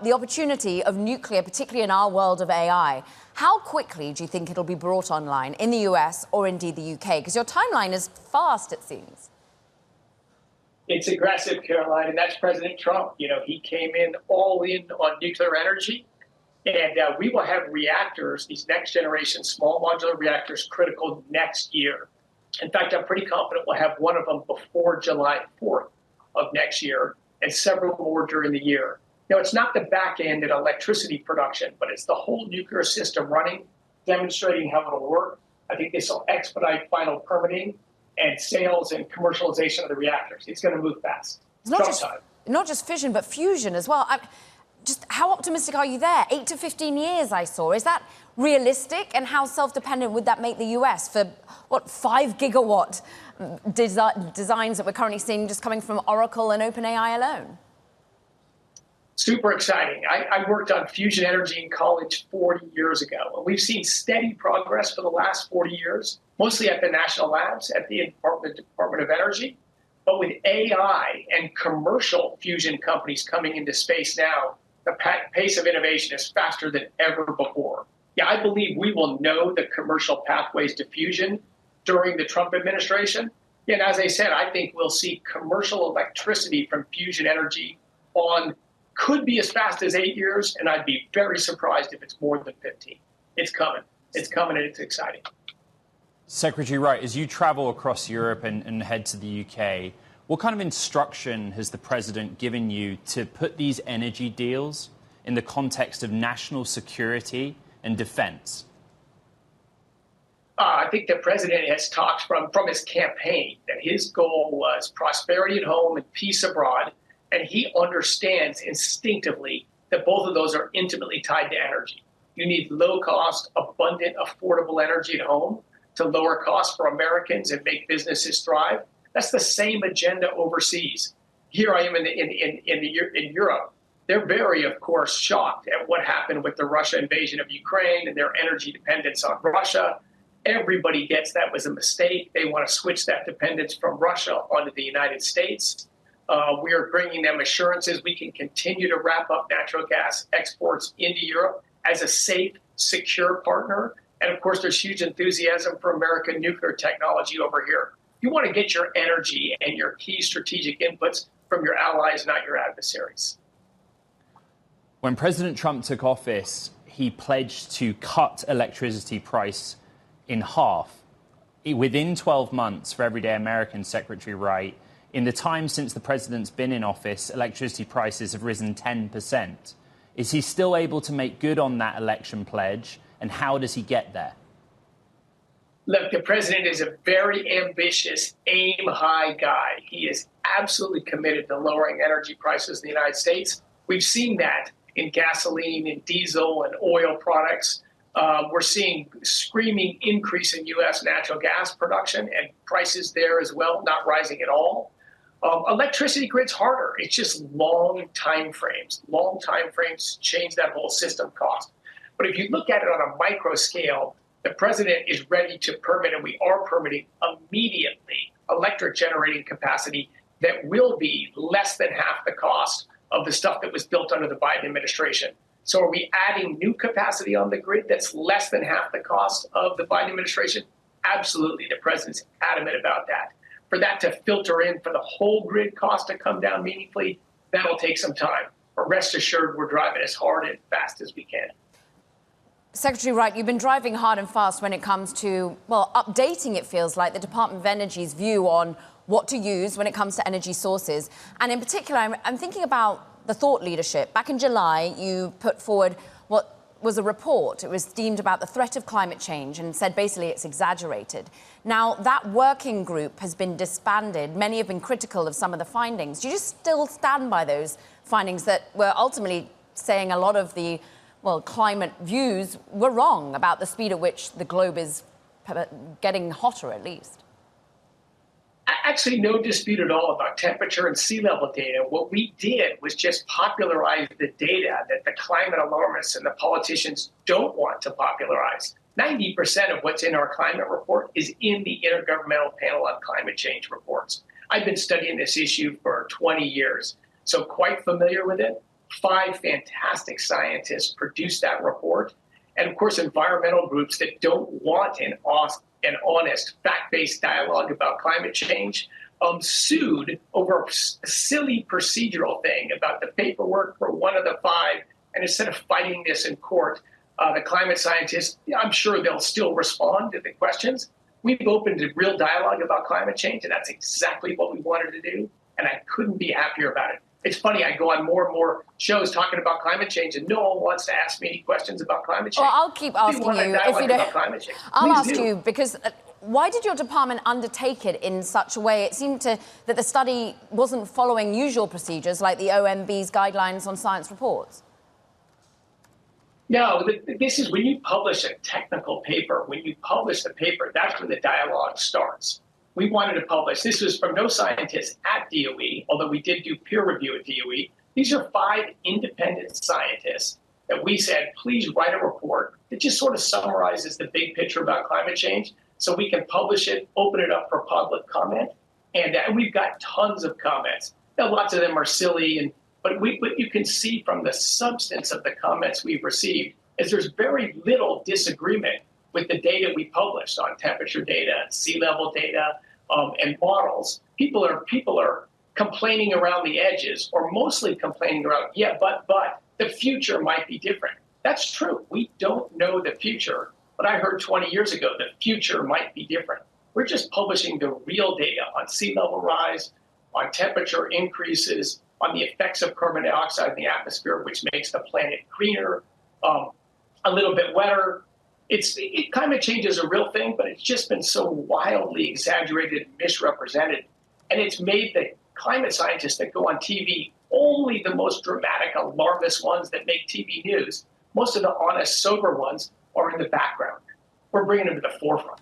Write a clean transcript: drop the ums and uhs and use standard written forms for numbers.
The opportunity of nuclear, particularly in our world of AI, how quickly do you think it'll be brought online in the US or indeed the UK? Because your timeline is fast, it seems. It's aggressive, Caroline, and that's President Trump. You know, he came in all in on nuclear energy, and we will have reactors, these next generation small modular reactors, critical next year. In fact, I'm pretty confident we'll have one of them before July 4th of next year and several more during the year. Now, it's not the back end and electricity production, but it's the whole nuclear system running, demonstrating how it'll work. I think this will expedite final permitting and sales and commercialization of the reactors. It's going to move fast. It's not just fission, but fusion as well. Just how optimistic are you there? 8 to 15 years, I saw. Is that realistic? And how self-dependent would that make the US for, what, 5 gigawatt designs that we're currently seeing just coming from Oracle and OpenAI alone? Super exciting. I worked on fusion energy in college 40 years ago, and we've seen steady progress for the last 40 years, mostly at the national labs, at the Department of Energy. But with AI and commercial fusion companies coming into space now, the pace of innovation is faster than ever before. Yeah, I believe we will know the commercial pathways to fusion during the Trump administration. And as I said, I think we'll see commercial electricity from fusion energy could be as fast as 8 years, and I'd be very surprised if it's more than 15. It's coming. It's coming, and it's exciting. Secretary Wright, as you travel across Europe and head to the UK, what kind of instruction has the president given you to put these energy deals in the context of national security and defense? I think the president has talked from his campaign that his goal was prosperity at home and peace abroad. And he understands instinctively that both of those are intimately tied to energy. You need low-cost, abundant, affordable energy at home to lower costs for Americans and make businesses thrive. That's the same agenda overseas. Here I am in Europe. They're very, of course, shocked at what happened with the Russia invasion of Ukraine and their energy dependence on Russia. Everybody gets that was a mistake. They want to switch that dependence from Russia onto the United States. We are bringing them assurances we can continue to wrap up natural gas exports into Europe as a safe, secure partner. And of course, there's huge enthusiasm for American nuclear technology over here. You want to get your energy and your key strategic inputs from your allies, not your adversaries. When President Trump took office, he pledged to cut electricity price in half within 12 months for everyday Americans, Secretary Wright. In the time since the president's been in office, electricity prices have risen 10%. Is he still able to make good on that election pledge, and how does he get there? Look, the president is a very ambitious, aim-high guy. He is absolutely committed to lowering energy prices in the United States. We've seen that in gasoline and diesel and oil products. We're seeing screaming increase in U.S. natural gas production and prices there as well, not rising at all. Electricity grid's harder. It's just long time frames. Long time frames change that whole system cost. But if you look at it on a micro scale, the president is ready to permit, and we are permitting immediately, electric generating capacity that will be less than half the cost of the stuff that was built under the Biden administration. So are we adding new capacity on the grid that's less than half the cost of the Biden administration? Absolutely. The president's adamant about that. For that to filter in for the whole grid cost to come down meaningfully, that'll take some time. But rest assured, we're driving as hard and fast as we can. Secretary Wright, you've been driving hard and fast when it comes to, well, updating, it feels like, the Department of Energy's view on what to use when it comes to energy sources. And in particular, I'm thinking about the thought leadership. Back in July, you put forward what was a report. It was deemed about the threat of climate change and said basically it's exaggerated. Now, that working group has been disbanded. Many have been critical of some of the findings. Do you just still stand by those findings that were ultimately saying a lot of the, well, climate views were wrong about the speed at which the globe is getting hotter, at least? Actually, no dispute at all about temperature and sea level data. What we did was just popularize the data that the climate alarmists and the politicians don't want to popularize. 90% of what's in our climate report is in the Intergovernmental Panel on Climate Change reports. I've been studying this issue for 20 years, so quite familiar with it. 5 fantastic scientists produced that report. And of course, environmental groups that don't want an honest, fact-based dialogue about climate change sued over a silly procedural thing about the paperwork for one of the 5. And instead of fighting this in court, the climate scientists, I'm sure they'll still respond to the questions. We've opened a real dialogue about climate change, and that's exactly what we wanted to do. And I couldn't be happier about it. It's funny, I go on more and more shows talking about climate change, and no one wants to ask me any questions about climate change. Well, I'll keep asking you if you don't. I'll ask you because why did your department undertake it in such a way? It seemed that the study wasn't following usual procedures like the OMB's guidelines on science reports. No, this is when you publish a technical paper. When you publish the paper, that's when the dialogue starts. We wanted to publish. This was from no scientists at DOE, although we did do peer review at DOE. These are 5 independent scientists that we said, please write a report that just sort of summarizes the big picture about climate change so we can publish it, open it up for public comment. And we've got tons of comments. Now, lots of them are silly, but what you can see from the substance of the comments we've received is there's very little disagreement with the data we published on temperature data, sea level data, and models. People are complaining around the edges, or mostly complaining around, but the future might be different. That's true. We don't know the future, but I heard 20 years ago the future might be different. We're just publishing the real data on sea level rise, on temperature increases, on the effects of carbon dioxide in the atmosphere, which makes the planet greener, a little bit wetter. Climate change is a real thing, but it's just been so wildly exaggerated and misrepresented. And it's made the climate scientists that go on TV only the most dramatic, alarmist ones that make TV news. Most of the honest, sober ones are in the background. We're bringing them to the forefront.